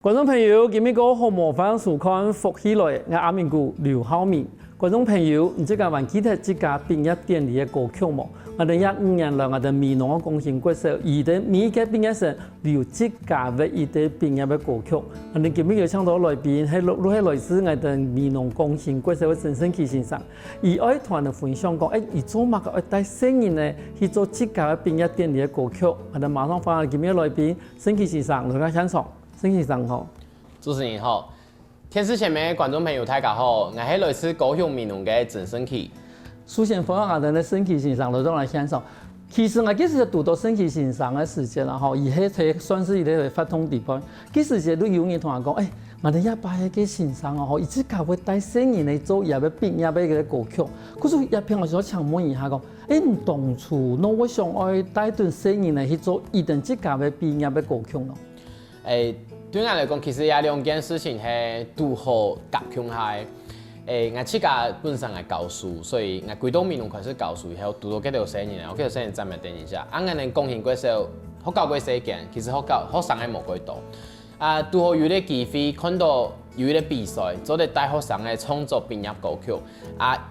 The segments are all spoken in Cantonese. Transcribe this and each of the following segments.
观众朋友，今日个好模仿收看福喜来，我阿明姑刘浩明。观众朋友，你这个还记得这家毕业典礼的歌曲吗？我哋15年来，我哋美浓嘅公信国手，而哋每个毕业生留这家嘅一啲毕业嘅歌曲。我哋今日要唱到来宾係來自我哋美濃公信國手嘅陳升旗先生，而我同人分享講，而做乜嘅帶新人呢去做這家嘅畢業典禮嘅歌曲，我哋馬上歡迎今日來賓升旗先生嚟欣賞。升旗先生好，主持人好，电视前面的观众朋友大家好，我是來自高雄美濃嘅陳升旗。首先歡迎我哋嘅升旗先生嚟欣賞。其實我幾時讀到升旗先生嘅時間啦，吼，而係算是一個發通地方。幾時時都有人同我講，我哋一擺嘅先生啊，吼，而家教會帶新人嚟做，也要編也要嘅歌曲。可是一篇我想請問一下講，當初儂我想愛帶頓新人嚟去做，一定即家嘅編也嘅歌曲咯。對我來講，其實有兩件事情係拄好夾強下。我自家本身係教書，所以我歸到美濃開始教書以後，讀到幾條新人，我幾條新人暫時等一下。我哋貢獻過時候，學教過時間，其實學生係冇幾多。拄好有啲機會看到有啲比賽，做啲帶學生嘅創作畢業歌曲，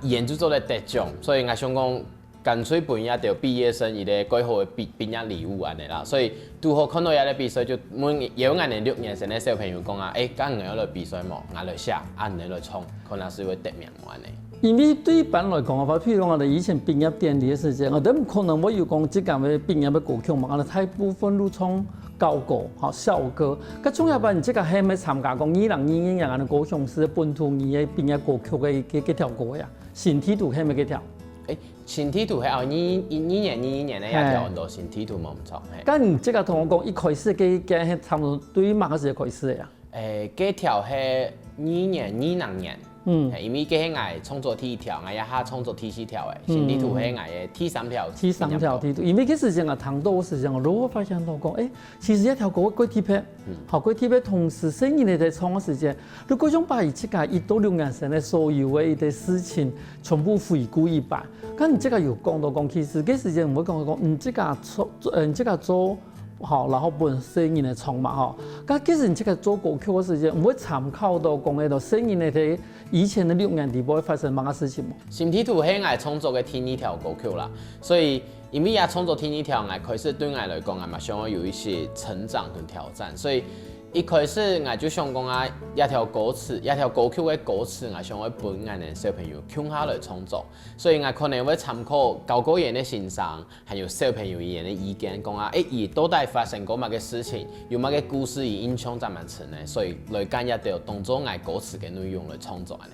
研究做啲得獎，所以我想講。乾脆本一條畢業生伊個幾好嘅畢業禮物安尼啦，所以拄好看到有啲比賽就問有我哋6年生嘅小朋友講咁我有來比賽冇，我來寫，你來創，可能是會得名安尼。因為對一般來講嘅話，譬如我哋以前畢業典禮嘅時間，我哋唔可能會有講即間嘅畢業嘅歌曲嘛，我哋大部分都唱舊歌、校歌。咁中一班即個係咪參加過2021年嘅高雄市本土語嘅畢業歌曲嘅幾條歌呀？新梯度係咪幾條？新梯度係21年咧，一條很多新梯度冇唔錯。咁你即個同我講，一開始嘅係差唔多對乜個時開始嘅呀？幾條係2020年。因為佢係我創作第1條，我一下創作第4條嘅，新地圖係我嘅第3條。第3條地圖，因為嗰時間我談到時間，我如果發現到講，其實一條歌幾特別，好幾特別，同時聲音你在唱嘅時間，如果想把這個1到2年生嘅所有嘅一啲事情全部回顧一遍，咁你這個有講到講，其實嗰時間唔會講，這個做。好，然後本聲音嚟唱嘛，吼。咁其實你這個做歌曲嘅時間，唔會參考到講喺度聲音嚟睇以前嘅6年地會發生乜嘢事情冇？新地圖係我創作嘅第2條歌曲啦，所以因為也創作第2條，我開始對我來講，我嘛想要有一些成長同挑戰，所以一開始我就想講一條歌詞，一條歌曲嘅歌詞，我想要幫我哋小朋友聽下來創作，所以我可能會參考高個人嘅欣賞，還有小朋友嘅意見，講而到底發生過乜嘅事情，有乜嘅故事而影響怎麼成呢？所以來揀一條當做我歌詞嘅內容來創作呢。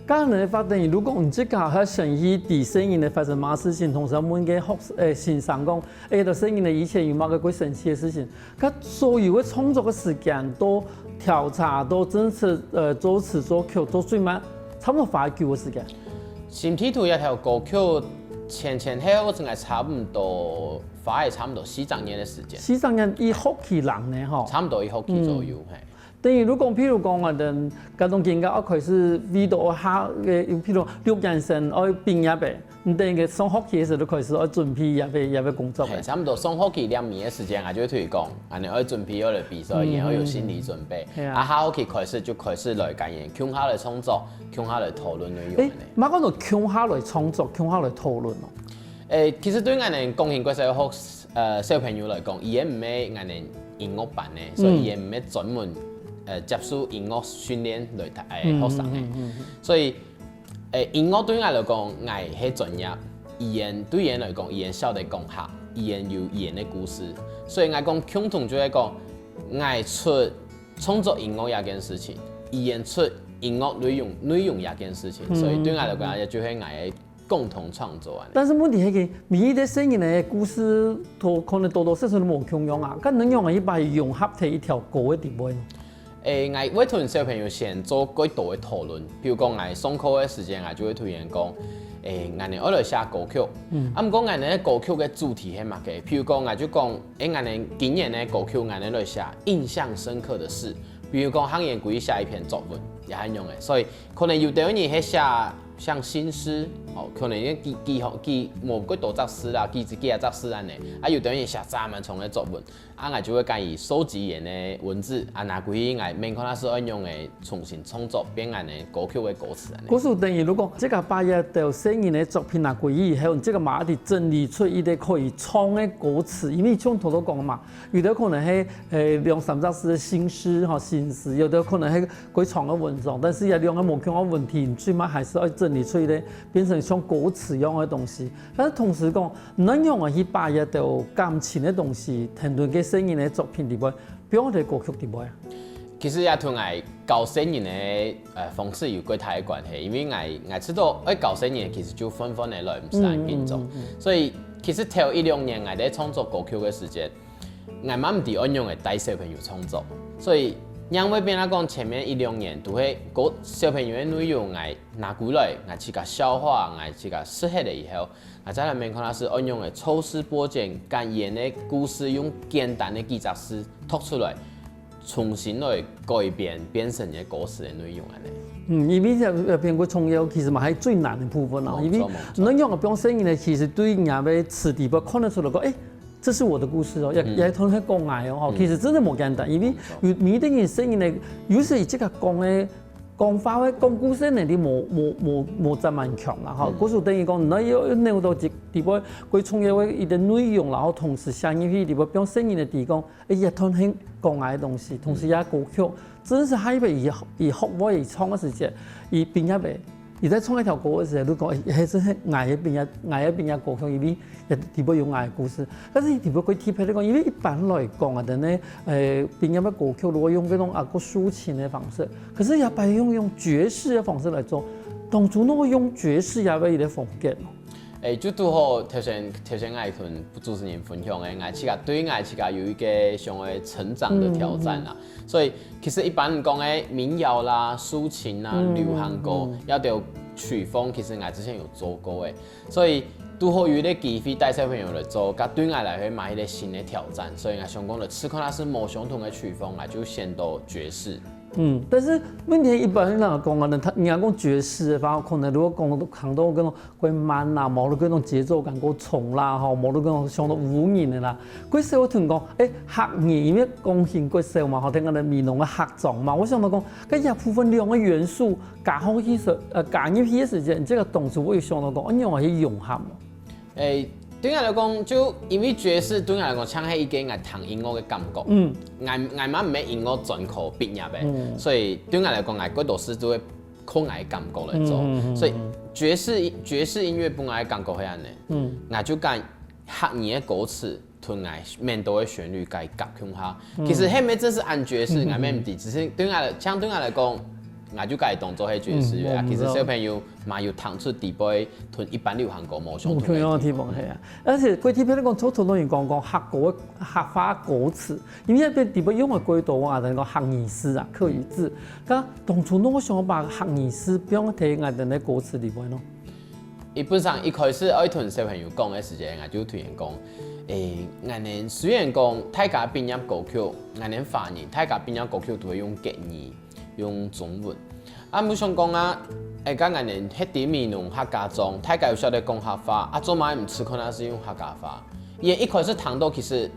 咁你發現，如果唔即個喺成語啲聲音嚟發生乜事情，同時問嘅先生講，到聲音嚟以前有乜嘅鬼神奇嘅事情，咁所有嘅創作嘅時間都調查到真實作詞作曲都最慢，差唔多花幾個時間。新地圖一條歌曲前後淨係差唔多花係差唔多4年嘅時間。4年一學期人呢，嗬？差唔多一學期左右係。等於如果譬如講我哋嗰種見到開始遇到下嘅，譬如6年生愛畢業嘅，唔等於上學期嘅時候都開始愛準備也要工作嘅。差唔多上學期2年嘅時間，我就會同佢講，你愛準備要嚟比賽，然後有心理準備。下學期開始就開始來揀嘢，傾下嚟創作，傾下嚟討論內容。乜講到傾下嚟創作，傾下嚟討論咯？其實對我哋貢獻嗰時小朋友嚟講，伊唔係我哋音樂班嘅，所以伊唔係專門。接受音樂訓練來學生嘅，所以音樂對我來講，我係專業；語言對人來講，語言曉得講下，語言有語言嘅故事。所以我講共同就係講，我出創作音樂一件事情，語言出音樂內容一件事情。所以對我來講，就係我嘅共同創作啊。但是問題係嘅，每一個聲音嘅故事，可能多少都冇共用啊。咁能用一把融合喺一條歌嘅地位。我會同小朋友先做幾多嘅討論，譬如講我上課嘅時間，我就會同人講，我哋愛來寫歌曲。唔講我哋歌曲嘅主題係乜嘅？譬如講我就講，我哋今年嘅歌曲，我哋來寫印象深刻的事。譬如講，行業歸寫一篇作文，也係用嘅。所以可能有啲人係寫像新诗，哦，可能记某几多则诗啦，记几啊则诗安尼，啊有等于写杂蛮长的作文，啊我就会介意收集人的文字，啊拿几我免可能是按用的重新创作变安的歌曲的歌词安尼。故事等于如果这个把一条声音的作品拿过以后，这个马的整理出一个可以唱的歌词，因为像头头讲嘛，有的可能是2、3则诗的新诗哈新诗，有的可能是鬼唱的文章，但是也两个无共的问题，最码还是要整理出一个变成像歌词一样的东西。但是同时讲，能用去把一条感情的东西，填到个声音的作品里边，表在歌曲里边。其实也同我教声音的方式有几大的关系，因为我知道教声音其实就分的来，唔是按变种，所以其实头1-2年我在创作歌曲的时间，我蛮唔伫按用的带小朋友创作，所以因为变来讲前面1-2年都会小朋友的内容我拿过来，我去甲消化，我去甲适合了以后，我再来面看是按用的抽丝剥茧，将演的故事用简单的几则诗读出来。重新来改编变成嘅歌词嘅内容安尼。因为这编过创业其实嘛系最难的部分啦。因为能用个表声音呢，其实对人家要词底部看得出来讲，这是我的故事哦，也同佢讲爱哦。其实真的冇简单，因为每个人声音呢，有时这个讲的。讲法咧，讲故事能力冇咁蛮强啦，哈。故事等于讲，你要弄到地方，佢创业嘅一啲内容，然后同时相应去地方表声音的地方，也同很讲爱的东西，同时也歌曲，真是喺边以学我而创嘅时节，而变一边。而在创一条歌嘅时候，都讲係真係愛一邊嘅歌曲，因為地方有愛故事。但是地方佢貼喺呢個，因為一般來講啊，等呢邊一個歌曲如果用嗰種個抒情嘅方式，可是也不用爵士嘅方式來做，當初那個用爵士也係一個風格。就拄好頭先我同主持人分享的，我自己對我自己有一個上嘅成長的挑戰啦。所以其實一般人講嘅民謠啦、抒情啦、流行歌，要條曲風，其實我之前有做過嘅。所以拄好有啲機會帶小朋友來做，咁對我來講買一個新的挑戰。所以我想講的，吃看它是冇相同的曲風，我就先到爵士。但是问题一般人讲啊，人家讲爵士，反而可能如果讲行到嗰種過慢啦，冇到嗰種節奏感過重啦，吼，冇到嗰種上到五年的啦。嗰時我同講，客語因為講起嗰時嘛，好聽我哋闽南嘅客莊嘛，我想到講，嗰一部分兩個元素加好起時，加入去嘅時間，這個動作我又想到講，一樣係融合。對我來講，就因為爵士對我來講，像係一個我彈音樂嘅感覺。我嘛唔係音樂專科畢業嘅，所以對我來講，我嗰度是都會靠我嘅感覺來做。所以爵士音樂本來嘅感覺係安尼，我就將客語嘅歌詞同我面對嘅旋律加夾向下。其實係咪真是按爵士，我咪唔知，只是對我來講。我就介當做係爵士樂，其實小朋友嘛要彈出地位，同一般流行歌冇相同嘅地方係啊。而且佢貼喺呢個初頭當然講客話歌詞，因為邊地位用嘅幾多啊？等個客語詩啊、客語字，咁當初我想把客語詩變喺我哋嘅歌詞裏邊咯。基本上一開始我同小朋友講嘅時間，我就同人講，我哋雖然講大家編入歌曲，我哋華人大家編入歌曲都會用國語。用中文，我想講啊，講我哋迄啲闽南客家莊，大家有曉得講客話，做埋唔吃可能是用客家話。因為一開始談到，其實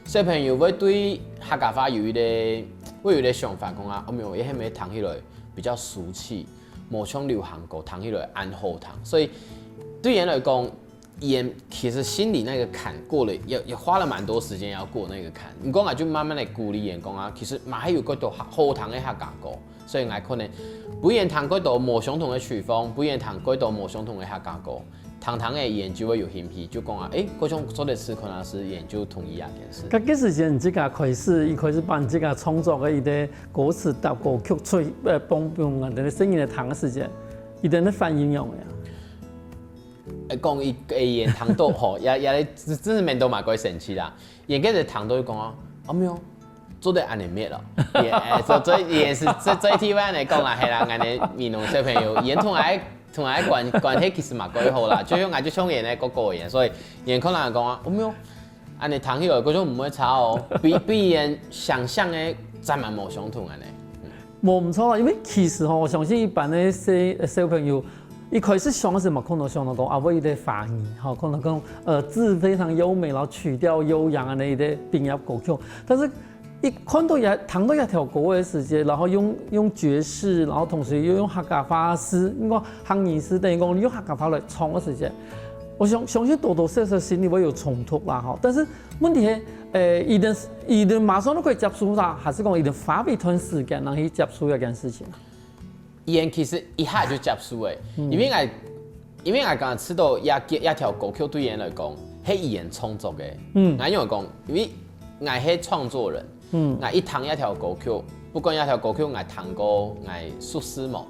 小朋友會對客家話有一個想法，講啊，我咪係咪談起來比較俗氣，冇像流行歌談起來按好談，所以對人來講。其實心裡那個坎過了，也花了蠻多時間要過那個坎。唔講我就慢慢嚟鼓勵人講啊，其實嘛還有嗰度好聽嘅客家歌，所以我可能不願彈嗰度冇相同嘅曲風，不願彈嗰度冇相同嘅客家歌，堂嘅研究會有興趣，就講啊，嗰種做的事可能是研究同一樣件事。咁幾時間你自己開始幫自己創作嘅一啲歌詞搭歌曲出幫啊，你聲音嚟彈嘅時間，一定係反應用嘅。講伊演糖豆吼，也真是面都嘛鬼神奇啦。演嗰隻糖豆講啊，沒有做得安尼咩咯？所以也是這一題話嚟講啊，係啦，我哋闽南小朋友演同埋關係其實嘛鬼好啦，就像我就像演嗰個演，所以演可能講啊，沒有安尼彈起來嗰種唔會差哦，比演想象嘅真係冇相同安尼。冇唔錯啦，因為其實我相信一般嘅小朋友。一开始想的时候，可能想到讲啊，我有点法语，好，可能讲字非常优美，然后曲调悠扬啊那一类并入歌曲，但是一看到弹到一条歌的时间，然后用爵士，然后同时又用客家话诗，因为汉语诗等于讲你用客家话来唱的时间，我相信多多少少心里会有冲突啦，哈，但是问题是，一定马上都可以接受啦，还是讲一定花一段时间让去接受一件事情。伊其实一下就接受诶，因为我刚知道一条歌曲对伊来讲，係伊创作嘅。我因為講，因為我係創作人，我一彈一條歌曲，不管一條歌曲我彈過，我術詩嘛。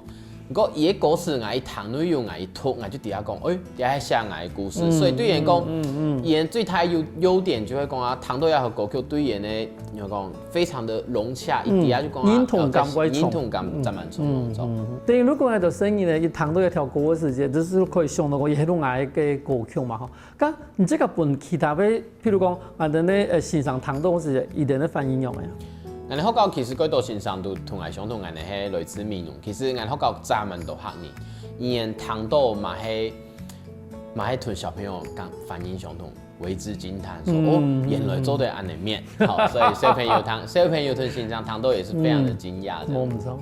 不過伊嘅歌詞我一彈內容，我一讀，我就底下講，誒，底下寫我嘅故事。所以對伊講，伊最大優點就係講啊，彈到一條歌曲對伊咧，你講非常的融洽，伊底下就講啊，認同感真蠻重要。等於如果喺度聲音咧，一彈到一條歌嘅時間，就是可以想到我伊喺度嗌嘅歌曲嘛，吼。咁你即個本其他嘅，譬如講，我哋咧線上彈到嘅時間，伊哋咧反應有冇啊？我哋學校其實幾多先生都同我相同，我哋係類似面容。其實我哋學校專門都學你，伊彈到嘛係同小朋友講反應相同，為之驚嘆，說哦，原來做對安尼面，好，所以小朋友同先生彈到也是非常的驚訝。冇唔錯。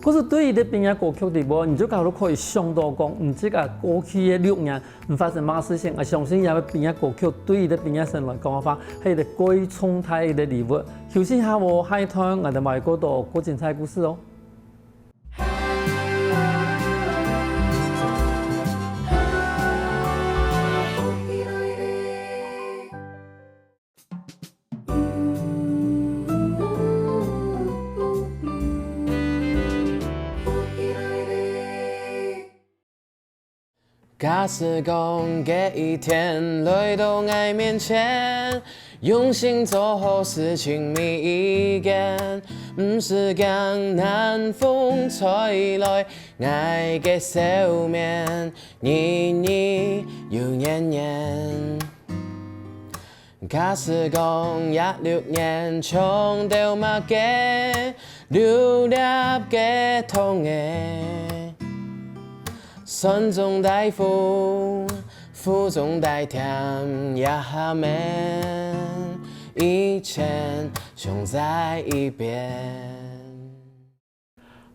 可是對於啲邊一歌曲地步，你就搞到可以想到講，唔知個過去嘅6年唔發生乜事情，我相信有邊一歌曲對於啲邊一生來講嘅話，係啲貴重大嘅禮物。休息下我下一趟我哋咪嗰度過精彩故事哦。假使講嘅一天來到我面前，用心做好事情每一件，唔是講南風吹來我嘅笑面，年年又年年。假使講16年衝到乜嘅流粒嘅痛嘅。酸中帶苦，苦中帶甜，也面一切總在一邊。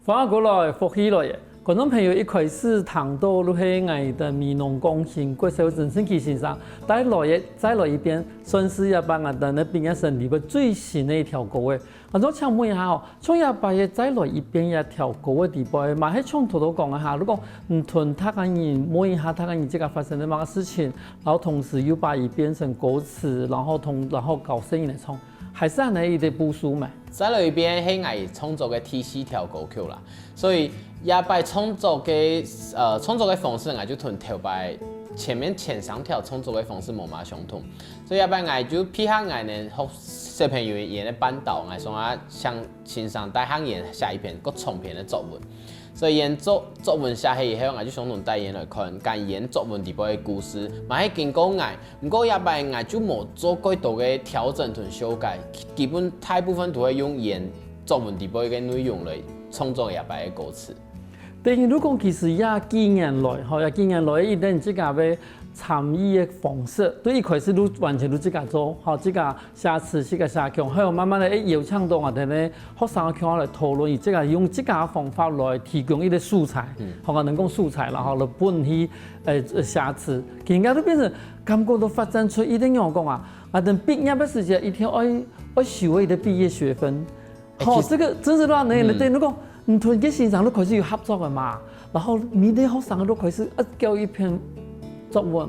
翻過來復起來嘅，觀眾朋友一開始談到都係我的美濃鋼琴國手鄭勝基先生，再來一遍，算是也把我的那邊一生裡邊最新的一條歌嘅。我想請問一下哦，從也把嘢再來一遍一條歌嘅地步，嘛喺從頭到講一下，如果唔同他個人摸一下他個人這個發生的某個事情，然後同時又把它變成歌詞，然後搞聲音來唱，還是係你的部署咩？再來一遍係我創作嘅第4條歌曲啦，所以也把創作嘅方式，我就同頭擺前3條創作嘅方式冇嘛相同，所以也把我就配合我哋學小朋友演的班導，我想啊向先生帶行演下一篇個長篇的作文，所以演作文寫起以後，我就想同帶演來看，講演作文地部嘅故事，嘛係經過我，不過也把我就冇做幾多嘅調整同修改，基本大部分都會用演作文地部嘅內容來創作也把嘅歌詞。但係如果其實也幾年來一定自家嘅參與嘅方式，對一開始都完全都自家做，好自家寫詞、自家寫曲，還有慢慢嚟邀請到我哋咧學生圈來討論，以自家用自家嘅方法來提供一啲素材，學能講素材，然後來本去寫詞，而家都變成感覺都發展出一定要講啊，我哋畢業嘅時間一定要修一啲畢業學分，好，這個真是讓人哋如果唔同嘅先生都開始有合作嘅嘛，然後每啲學生都開始交一篇作文，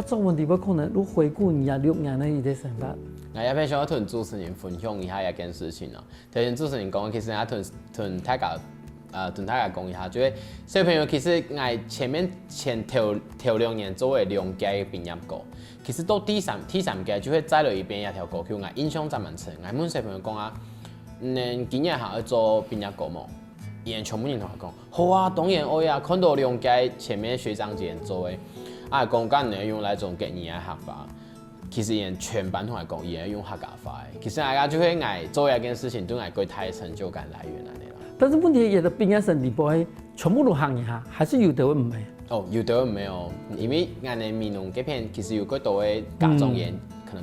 作文地方可能都回顧你6年的一啲生活。我也偏想要同主持人分享一下一件事情咯。頭先主持人講，其實我同大家講一下，就係小朋友其實我前頭2年做嘅2屆畢業歌，其實到第三屆就會再來一遍一條歌曲，我印象真蠻深。我問小朋友講啊，今年下要做畢業歌冇？伊全部人同我講，好啊，當然愛啊，看到2屆前面學長姐做嘅。講緊你用來種給你嘅客法，其實人全班同我講，伊係用客家話嘅。其實大家就會做一件事情，對我幾大成就感來源嚟啦。但是问题也的毕业生地步係全部都行一下，还是有的唔係。哦，有的没有，因为俺的闽南这片其实有更多的家中人，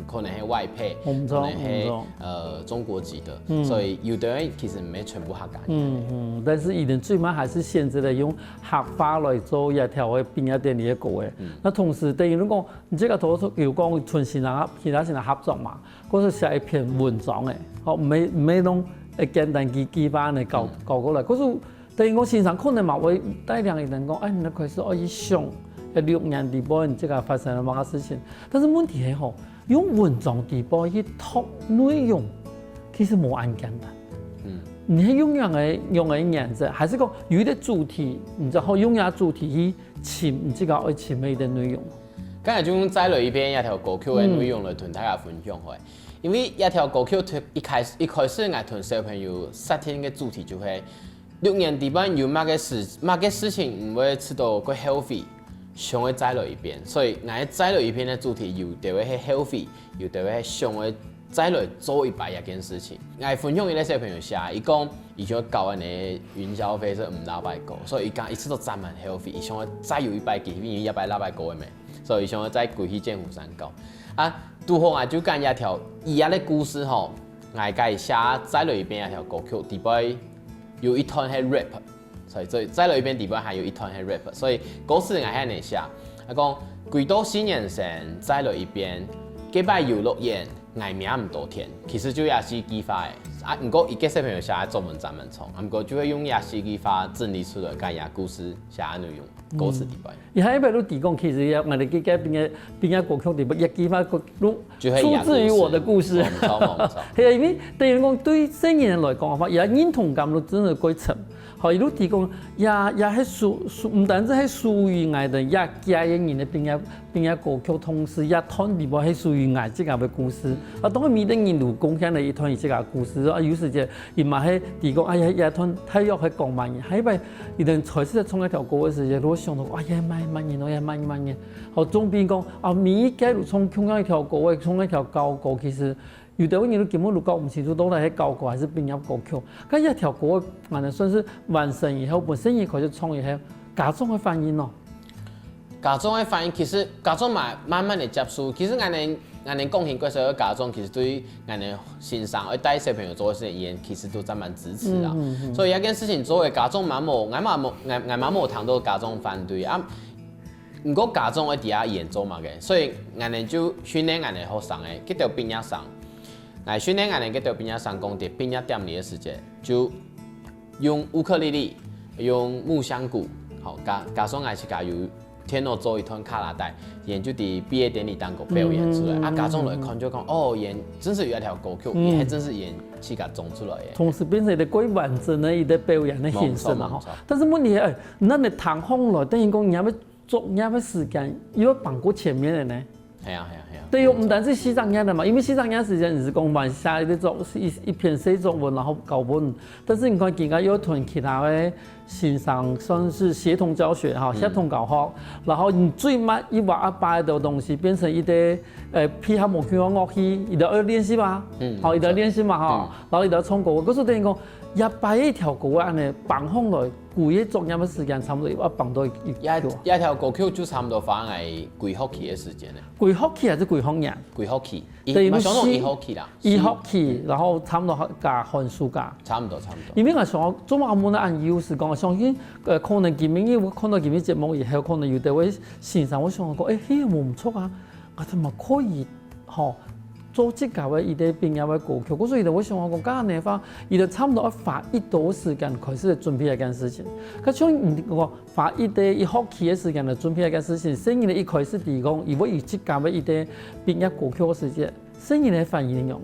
可能是外配，可能是中国籍的，所以有的人其实唔係全部客家人。但是伊哋最晚还是选择了用客话来做一条嘅毕业典礼嘅歌嘅。那同時，等於你講，你這個圖要講同其他人合作嘛，嗰是寫一篇文章嘅，好唔係弄簡單幾版嚟搞過來，嗰是。等於我線上可能嘛會帶領一人講，哎，你開始可以想6年地波，你這個發生了某個事情。但是問題係吼，用文章地波去讀內容，其實冇咁簡單。你係用嘅顏色，還是講有啲主題，你就好用下主題去潛，你這個愛潛嘅一啲內容。剛才就載了一篇一條歌曲嘅內容來同大家分享開，因為一條歌曲一開始我同小朋友設定嘅主題就係。6年地班有乜嘅事情唔會吃到個 healthy， 想要摘落一邊，所以我摘落一邊嘅主題又就會係 healthy， 又就會係想要摘落做一擺一件事情。我分享伊個小朋友寫，伊講伊想教人嘅元宵費是500個，所以伊講一次都摘滿 healthy， 伊想要摘有一擺幾，因為100個嘅咩，所以伊想要摘歸去劍湖山教。啊，拄好我就講一條伊個故事吼，我家寫摘落一邊一條歌曲，地擺。有一段係 rap， 所以在裏邊地方還有一段係 rap， 所以嗰時我喺那下，我講幾多新人生在了一邊，幾擺遊樂園捱命唔多天，其實就也是技法嘅，啊，不過一個小朋友寫作文專門創，不過就會用也是技法整理出來個也故事寫內容，嗰時地方。而喺一邊都提供，其實也我哋嘅邊個歌曲地方，一技法個都出自於我的故事。冇錯。係啊，因為等於講對新人來講嘅話，也認同感都真係幾層。好，伊都提供也係屬唔單止係屬於我哋也家人嘅邊個歌曲，同時也團地方係屬於我自己嘅故事。啊，當然每個人都貢獻了一團自己嘅故事。啊，有時就伊嘛係提供，哎呀，一團太弱係講慢嘢，係咪？一旦開始創一條歌嘅時候，都想到，哎呀，慢嘢。好，總比講啊，每一屆都創一條歌，創一條高歌，其實。有的人都根本都搞唔清楚到底係高歌還是邊一歌曲。咁一條歌，我哋算是完成以後，本身亦開始創以後，家長嘅反應咯。家長嘅反應其實家長慢慢地接受，其實我哋貢獻過少嘅家長，其實對我哋線上去帶小朋友做嘅事情，其實都真蠻支持啦。所以一件事情做嘅家長我冇聽到家長反對啊。唔過家長喺底下演做嘛嘅，所以我哋就訓練我哋學生嘅，佢條畢業生。來訓練我哋嗰條畢業生講啲畢業典禮嘅時間，就用烏克麗麗，用木香鼓，好加上我是加有天樂做一團卡拉帶，然就啲畢業典禮當個表演出來，啊家長來看就講，哦，演真是有一條歌曲，係真是演去甲做出來嘅。同時變成一個幾完整嘅一個表演嘅形式啦，吼。但是問題係，咱哋談紅來，等於講你要做，你要時間，要綁過前面嘅呢？係啊。對，唔單是西藏人的嘛，因為西藏人時間你是講話下一篇寫作文，然後稿本。但是你看而家有同其他嘅線上算是協同教學哈，協同教學，然後你最慢一畫一擺的東西變成一啲配合冇佢嘅樂器，伊就要練習嘛，好，伊就練習嘛哈，然後伊就創歌。嗰時等於講一擺一條歌安尼綁好來，每一作業嘅時間差唔多要綁到一條歌曲就差唔多花係幾學期嘅時間咧？幾學期還是幾學年？幾學期？唔係想到1學期啦。1學期，然後差唔多加寒暑假。差唔多。因為我想做乜冇得按要時講，我相信可能今年我看到今年節目以後，可能有啲位線上我想講，嘿冇唔錯啊，我哋咪可以嗬。做這個嘅伊啲畢業嘅歌曲，嗰所以就我想講，家下嘅話，伊就差唔多要花一多時間開始準備一件事情。佢將唔花一學期嘅時間嚟準備一件事情，生意咧一開始提供，如果以這個嘅伊啲畢業歌曲嘅時間，生意咧反應點樣？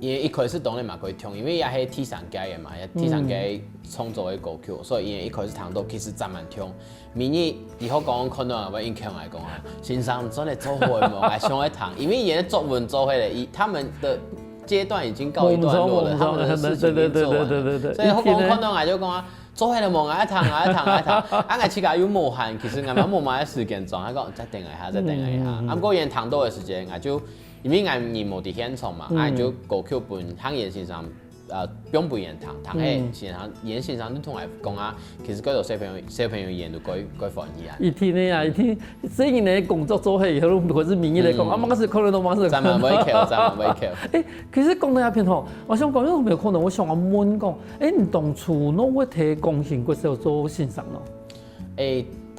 因為一開始當然嘛可以聽，因為也係天上界嘅嘛，也天上界創作嘅歌曲，所以因為一開始聽到其實真蠻聽。明日以後講可能會影響來講啊，線上真係做會冇，係上一堂，因為演作文做會咧，他們的階段已經告一段落了，他們的事情已經做完了，所以我講可能我就講啊，做會了冇一堂，啊我自己有無限，其實我冇乜時間做，我講再等一下，啊不過演堂多嘅時間我就。因為我冇啲現場嘛，就歌曲本行業線上并不言堂诶，现场演现场你同来讲啊，其实嗰度小朋友演都改欢喜啊。一天呢啊，一天这一年工作做起以后，或是民意来讲，啊，马是可能都马是。咱们袂扣，咱们袂扣。诶，其实讲到遐片吼，我想讲有没有可能，我想问讲，你当初侬会摕钢琴国小做欣赏咯？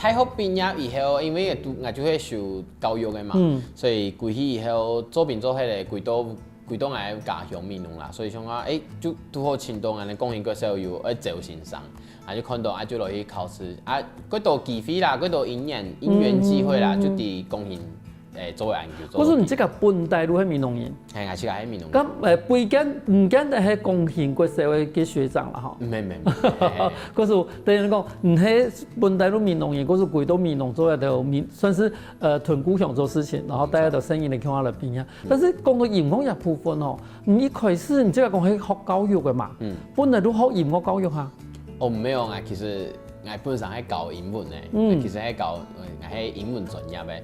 大学毕业以后，因为我就会受教育的嘛，所以归去以后做变做迄个规都爱家乡面容啦，所以想讲，就拄好青岛安尼钢琴国小有走欣赏，就看到就落去考试，嗰度机会啦，嗰度因缘机会啦，就伫钢琴作为研究。我说你这个本地路喺闽南人，系我是喺闽南。咁背景唔简单係钢琴國社會嘅學長啦，嗬。唔。嗰時等於講，唔係本地路闽南人，嗰時貴到闽南做就算是屯故鄉做事情，然後大家就生意嚟傾下嚟邊呀。但是講到音樂一部分哦，你一開始你即係講係學教育嘅嘛，本來都學音樂教育嚇。沒有啊，其實。我本身係教英文的，其實係教我係英文專業的。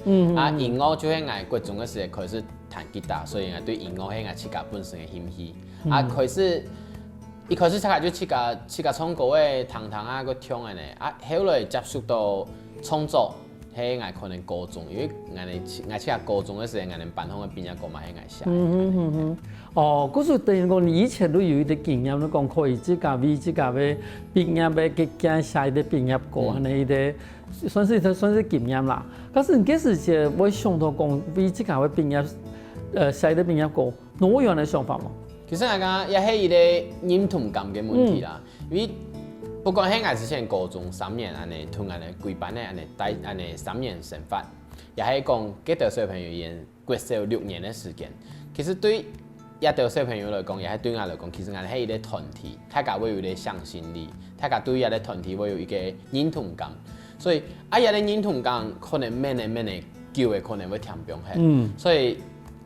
音樂就係我國中嘅時候開始彈吉他，所以我對音樂係我自家本身嘅興趣。一開始就自家唱歌嘅，彈個唱嘅呢。後來接觸到創作，係我可能高中，因為我自家高中嘅時候，我哋班上嘅畢業歌嘛係我寫。哦，嗰時等於講你以前都有一啲經驗，你講可以自家為自家嘅畢業嘅嘅驚寫啲畢業歌，係呢啲算是經驗啦。但是你幾時就會想到講為自家嘅畢業寫啲畢業歌，你有樣嘅想法嗎？其實我講也係一個認同感嘅問題啦，因為不管係我之前高中3年安尼，同安尼規班嘅安尼3年生活，也係講幾多小朋友演國小6年嘅時間，其實對一對小朋友來講，也係對我來講，其實我哋係一個團體，大家會有一個向心力，大家對一個團體會有一個認同感，所以一個認同感可能慢慢叫的可能會填平起，所以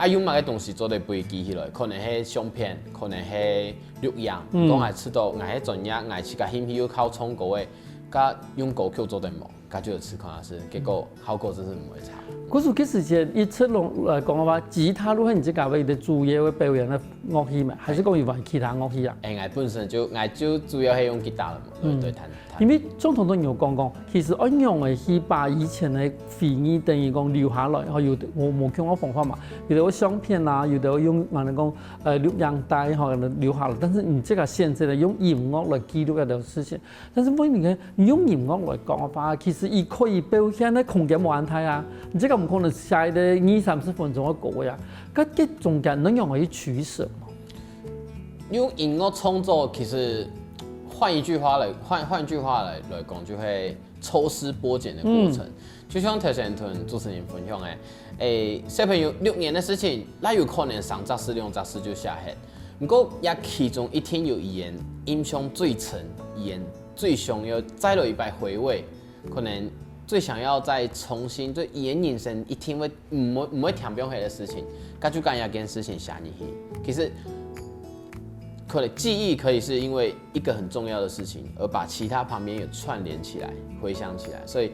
有某個東西做得不會記起來，可能係相片，可能係錄音，講我知道我係專業，我自家興趣要靠唱歌的，甲用歌曲做得冇，甲就吃看下是，結果效果真是唔會差。嗰時幾時前一出來講嘅話，吉他都係你自己為嘅主要嘅表演嘅樂器嘛，還是講有玩其他樂器啊？我本身就主要係用吉他來彈。因為總統都有講，其實一樣嘅去把以前嘅回憶等於講留下來，有我冇講我方法嘛，有的相片啊，有的用我哋講錄音帶嚇留下來，但是你這個現在咧用音樂來記錄一啲事情，但是每年你用音樂來講嘅話，其實伊可以表現咧空間冇問題啊，你這個唔可能寫啲20-30分鐘嘅歌呀，咁中間你用可以取捨嘛？用音樂創作其實。換一句話來講，就係抽絲剝繭的過程。就像頭先同主持人分享的，小朋友6年的事情，那有可能3雜事2雜事就寫hết。不過也其中一天有印象最深，最想要再來一擺回味，可能最想要再重新對人生一天會唔會填平起的事情，咁就幹一件事情寫入去。其實。可能記憶可以是因為一個很重要的事情，而把其他旁邊有串聯起來、回想起來。所以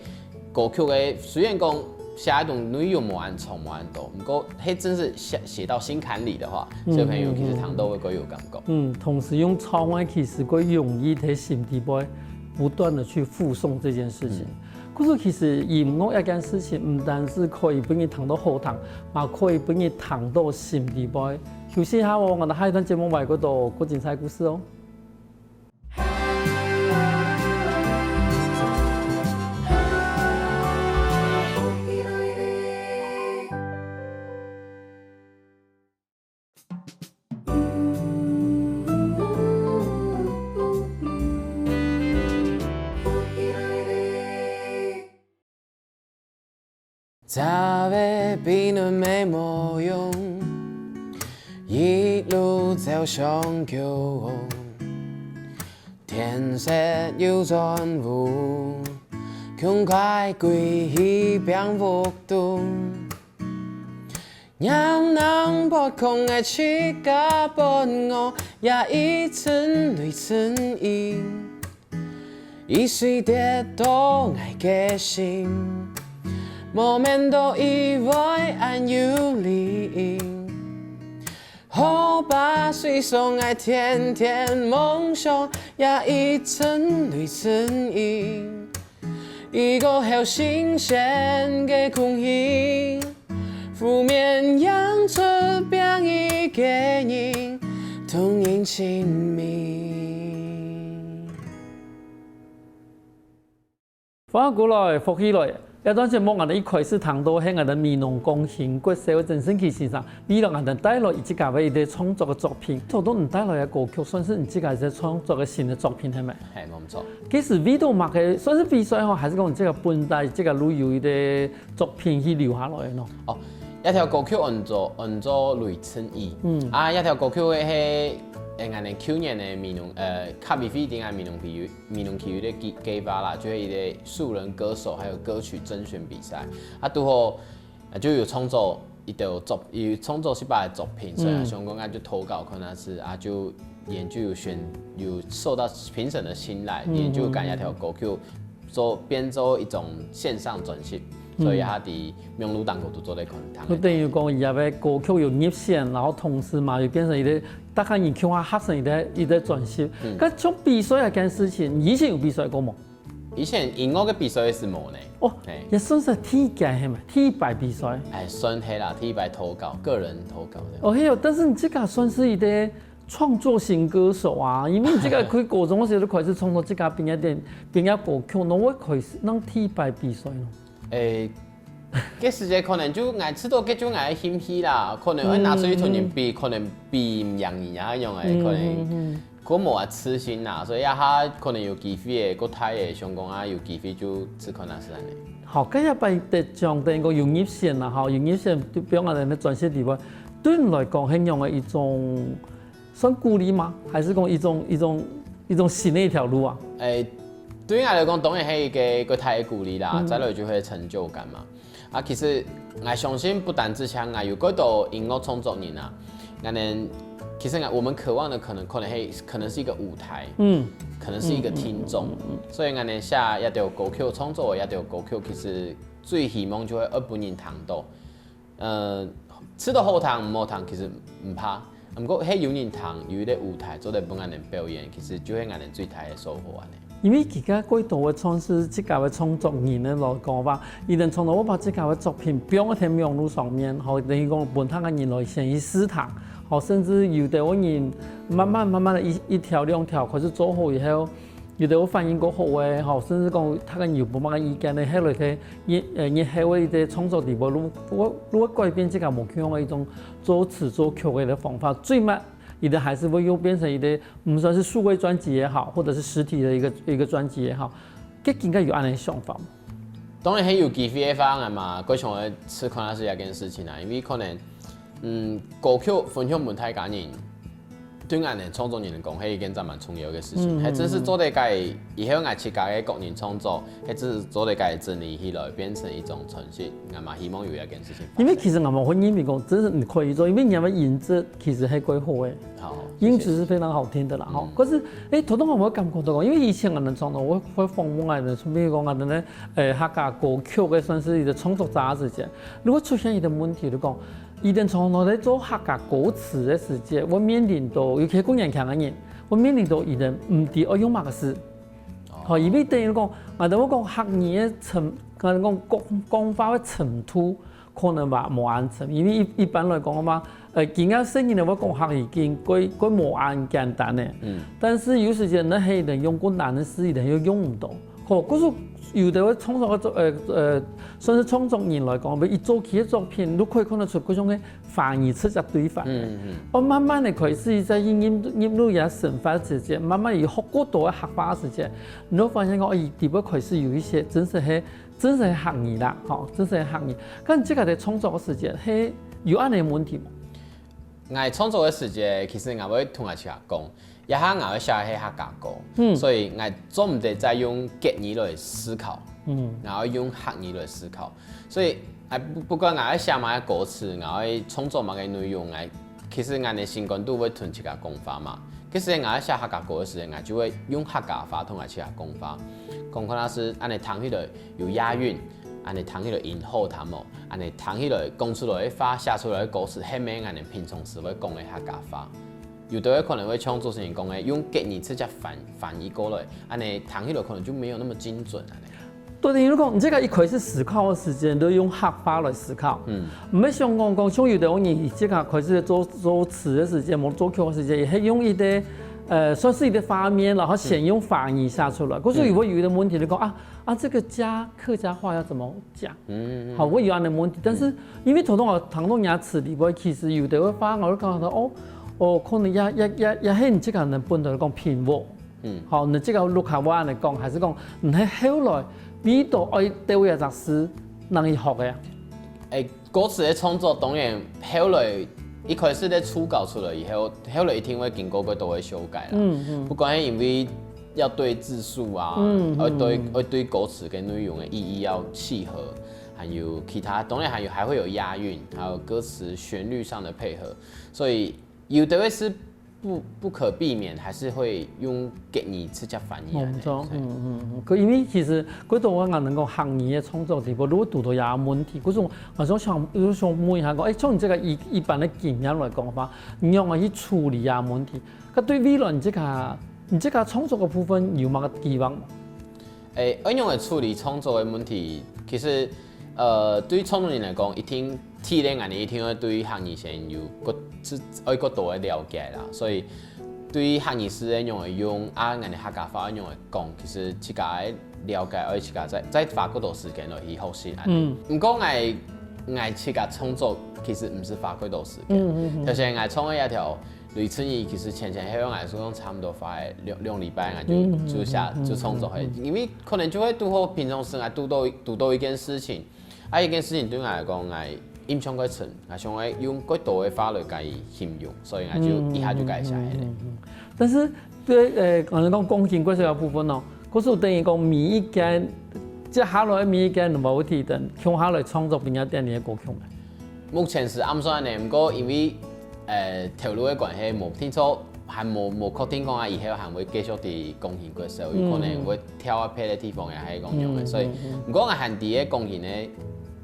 歌曲嘅雖然講寫一種內容冇按重冇按多，不過係真是寫到心坎裡的話，小朋友其實聽到會有感覺。同時用唱嘅其實會容易喺心底部不斷的去附送這件事情。可是其實音樂一件事情唔單是可以俾你聽到好聽，嘛可以俾你聽到心底部。休息下，我哋下一段節目為嗰度講精彩故事哦。早被冰的沒模樣，一路走上橋，天色又轉烏，窮快歸去變無度，讓人不空的氣甲本我，也一層對層意，一時跌倒愛嘅心。莫面都以為愛有理，好吧，虽说爱甜甜梦想也一层一层印，一个好新鲜的空气，负面养出变异的人，同应亲密。翻过來復起來，一段節目我哋一開始談到喺我哋美濃共興國社會鄭生奇先生，呢兩我哋帶來自家嘅一啲創作嘅作品，做到唔帶來嘅歌曲，算是你自家嘅創作嘅新嘅作品係咪？係冇錯。其實味道嘛嘅，算是比賽吼，還是講這個本地這個旅遊嘅作品去留下來嘅咯。哦，一條歌曲按做雷稱義，一條歌曲係我哋去年嘅美濃卡比菲定係美濃體育的計劃啦，就是一個素人歌手還有歌曲甄選比賽，拄好就有創作一條有創作失敗嘅作品，所以想講就投稿可能是就研究有受到評審的青睞，研究揀一條歌曲變做一種線上轉型。所以他伫名魯當國都做得很堂。佢等於講而家嘅歌曲有入線，然後同時嘛又變成一個大家人叫下學生一個轉型。咁從比賽一件事情，以前有比賽過冇？以前音樂嘅比賽是冇呢。哦，也算是體屆係咪？體擺比賽。算係啦，體擺投稿，個人投稿的。哦，係，但是你這個算是一個創作型歌手啊，因為你這個開高中嘅時候就開始創作這個邊一歌曲，那我開始讓體擺比賽咯。嗰時節可能就捱知道嗰種捱興趣啦，可能我拿出去同人比，可能比唔贏人啊樣嘅，可能嗰冇話痴心啦，所以他可能有機會嘅，個台嘅想講有機會就只可能是安尼。好，今日擺得獎定個有入線啦，有入線對表我哋嘅轉型地位，對你來講係用嘅一種算鼓勵嗎？還是講一種新的一條路啊？對我來講，當然係一個太鼓勵啦，再來就會成就感嘛。其實我相信不單止像我有嗰度音樂創作人啊，其實我們渴望的可能是一個舞台，可能是一個聽眾，所以我哋寫一條歌曲創作一條歌曲，其實最希望就係本人聽到，吃到好聽唔好聽其實唔怕，不過係有人聽有一個舞台做嚟幫我哋表演，其實就係我哋最大嘅收穫啊！因為而家幾多嘅創是自家嘅創作人咧來講話，伊哋從來我把自家嘅作品標喺條網路上面，好等於講本他嘅人來先去試探，好甚至有啲人慢慢的一條兩條開始做好以後，有啲反應過好嘅，好甚至講他嘅有不滿嘅意見咧，喺來去日後嘅啲創作地步，如果改變自家目標嘅一種做詞做曲嘅方法，最慢。你的還是會又變成一個，唔算是數位專輯也好，或者是實體的一個專輯也好，佢應該有安尼想法。當然係有機會嘅方案嘛，嗰種嘅是可能是一件事情啦，因為可能歌曲分享唔太簡單，對我哋創作人嚟講係一件真蠻重要嘅事情，係真是做得介，以後我自家嘅個人創作，係只做得介整理起來，變成一種程式，我嘛希望有一件事情。因為其實我們婚姻嚟講，真是你可以做，因為你嘅音質其實係幾好嘅，音質是非常好聽的啦。好，可是頭先我冇感覺到講，因為以前我哋創作，我會訪問我哋，比如講我哋咧客家歌曲嘅算是一個創作者時間，如果出現一個問題就講。以前從來在做客家歌詞嘅時節，我面臨到尤其工人強嘅人，我面臨到以前唔知我用乜個詞，好，因為等於講，我哋講客語嘅程，我哋講講法嘅程度可能話冇安全，因為一般來講嘛，而家聲音咧我講客語已經佢冇安簡單嘅，但是有時間咧係人用過難嘅詞，人又用唔到，好，嗰種。有的創作嘅算是創作人來講，佢一做起嘅作品，都可以看得出嗰種嘅反義出一對反嘅。我慢慢地開始在音路也深化時節，慢慢有學過多嘅客話時節，你都發現我地步開始有一些真係客語啦，吼，真係客語。咁即個喺創作嘅時節係有安尼問題冇？我創作嘅時節，其實我會同阿自家講。一下我寫係客家歌，所以我總唔得再用客語來思考，我用客語來思考。所以不管我寫乜嘅歌詞，我創作乜嘅內容，其實我哋情感都會同自家講法嘛。其實我寫客家歌嘅時候，我就會用客家話同阿自家講法，講可能是按你聽起來有押韻，安尼读起来因好读哦，安尼读起来讲出来的话，写出来的歌词，迄免安尼平常时会讲的客家话。有的可能会像主持人讲的，用给你直接翻译过来，安尼读起来可能就没有那么精准安尼。对，如果你这个一开始思考的时间都用客话来思考，唔要像像有的人这个开始做词的时间，冇做曲的时间，也是用一啲算是一啲画面，然后先用法语写出来。可是如果有一个问题，你讲这个客家话要怎么讲？好，我有安的问题，但是因为唐东牙齿里边其实有的会发，我就讲到可能也係你这个人本來講拼喎，好，你这个錄下我安嚟講，還是講你係後來邊度愛對位嘅事能去學嘅？歌詞嘅創作當然後來一開始咧初稿出來以後，後來一定會經過佢都會修改啦。不管係因為要對字數啊，要對歌詞跟內容嘅意義要契合，還有其他當然還會有押韻，還有歌詞旋律上的配合，所以有的會是不可避免，還是會用給你直接翻譯。冇錯，佢因為其實嗰度我能夠行業嘅創作地步，如果讀到有問題，嗰種我想問一下講，從你這個一般嘅經驗來講法，你用嚟去處理啊問題，咁對未來你這個創作嘅部分有乜個期望？我用嚟處理創作嘅問題，其實對於創作人來講，一定體驗人哋一定會對行業先有個多嘅了解啦，所以對於行業師咧用嚟用人哋客家話用嚟講，其實自家了解，而自家再花嗰多時間嚟去學習。唔過我自家創作其實唔是花嗰多時間，就像我創嘅一條雷春兒，其實前後我所講差唔多花兩禮拜，我就創作去，因為可能就會拄好平常時我讀到一件事情。一件事情對我來講，我印象較深，我想用較多嘅話來加以形容，所以我就一下就改寫嚟。但是對我哋講鋼琴嗰個部分咯，嗰時等於講每一間，即係下來每一間冇提等，向下來創作邊一啲嘅歌曲嘅。目前是暗算嘅，不過因為條路嘅關係，冇聽說還冇確定講以後還會繼續啲鋼琴歌手，有可能會跳一啲地方也係咁樣嘅，所以不過我限啲嘅鋼琴咧。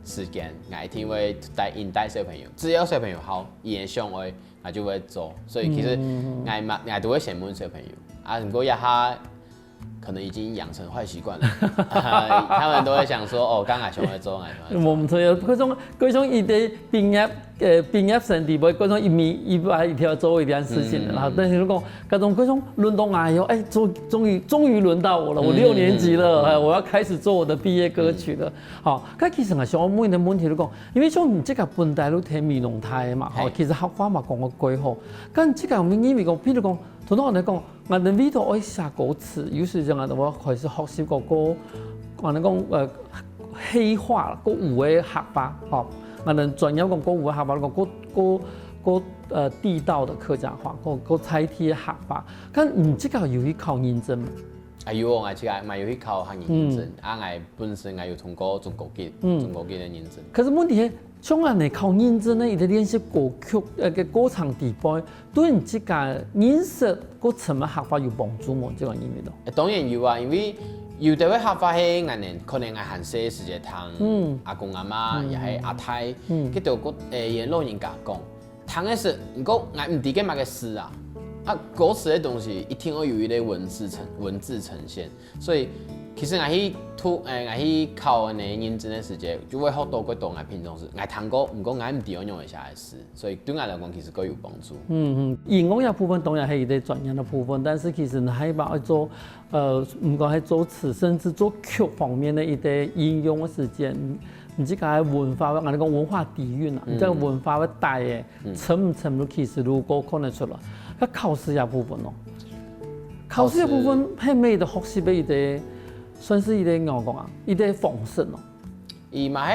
時間，我一定會引帶小朋友，只要小朋友好，也想愛，我就會做。所以其實我都會先問小朋友，如果一下可能已經養成壞習慣了，他們都會想說，剛才想愛做，我唔錯，嗰種伊哋畢業生地位，嗰種一條做一件事情的啦。但是如果嗰種輪到我以後，終於輪到我了，我6年級了，我要開始做我的畢業歌曲了。好，咁其實我想問的問題就講，因為像你這個本地都聽美濃台嘛，其實客話嘛講個幾好，咁這個因為講，譬如講，同我哋講，我哋呢度愛寫歌詞，有時就我開始學習個歌，我哋講黑話啦，個有嘅客話，嗬。我哋專業講歌有嘅客話，講地道的客家話，個彩體嘅客話。咁你這個有去考認證嗎？有，我這個有去考行業認證，我本身我有通過中國級的認證。可是問題係，像我哋考認證咧，伊哋練習歌曲嘅歌唱地位，對你這個認識個什麼客話有幫助嗎？這個因為咯？當然有啊，因為有啲客話係我哋可能我閒時時間聽阿公阿媽，又係阿太，佢就個沿路人家講，聽嘅是，如果我唔知嘅乜嘅詩啊，歌詞嘅東西一定要有一啲文字呈現，所以其實我去考嗰啲認證嘅時間，就會學到嗰多我平常時我聽過，唔過我唔知我用一下嘅詩，所以對我嚟講其實都有幫助。音樂嘅部分當然係一啲專業嘅部分，但是其實你係把做唔講係做詞，甚至做曲方面嘅一啲應用嘅時間，你這個係文化，我哋講文化底蘊啊，你這個文化嘅帶嘅沉唔沉入其實如果可能出來，咁考試嘅部分咯，考試嘅部分係咩嘅學習嘅一啲。算是一啲我講啊，一啲方式咯。嘛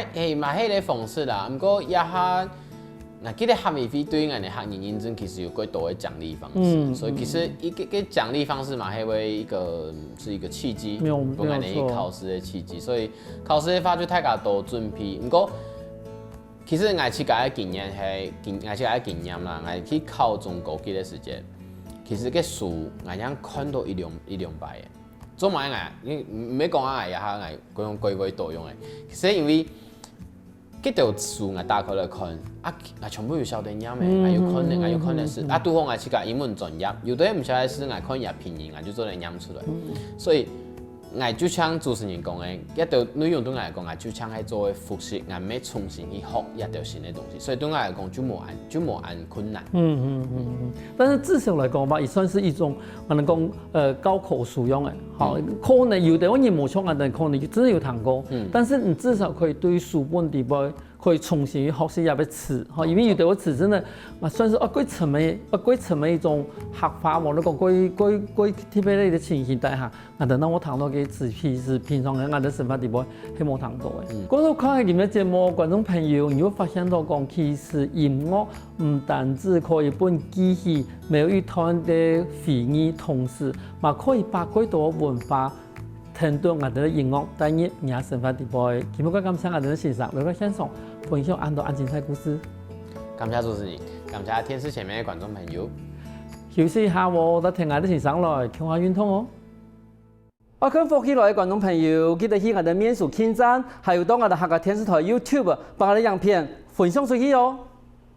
係個方式啦，不過一下，嗱，記得學業費對我哋行業認證其實有幾多嘅獎勵方式，所以其實一個獎勵方式嘛係為是一個契機，不我哋考試嘅契機，所以考試嘅話就大家多準備。不過其實我自己嘅經驗啦，我去考中國級嘅時間，其實個書我想看到一兩百嘅。做埋爱，你唔要讲爱呀，下爱嗰种规多用诶。其实因为嗰条书我打开来看，全部有小电影诶，有可能是拄好我去个英文专业，有的唔晓得是我看也便宜，我就做嚟念出来。所以我就像主持人讲诶，一条内容对我来讲，我就像系做复习，我要重新去学一条新的东西，所以对我来讲就冇按困难。但是至少来讲吧，也算是一种我能讲高口熟用诶，好，可能有的我人冇错，但可能真的有谈过，但是你至少可以对书本地方可以重新学习一些词，哈，因为有的词真的算是几层的一种学法，我那个特别类的情形底下，等到我谈到嘅词，其实平常人的生活地方係冇談到嘅。嗰度看下今日節目，觀眾朋友，你會發現到講，其實音樂唔單止可以幫記起每一段嘅回憶，同時嘛可以把幾多文化聽到我哋嘅音樂帶入人生活地方。今日我感謝我哋嘅先生，嚟到現場分享很多精彩故事。感謝主持人，感謝電視前面嘅觀眾朋友。休息一下喎，再聽我哋先生來傾下運動哦。我跟福起來嘅觀眾朋友，記得去我哋面書網站，還有到我哋客家電視台 YouTube 把我哋影片分享出去哦。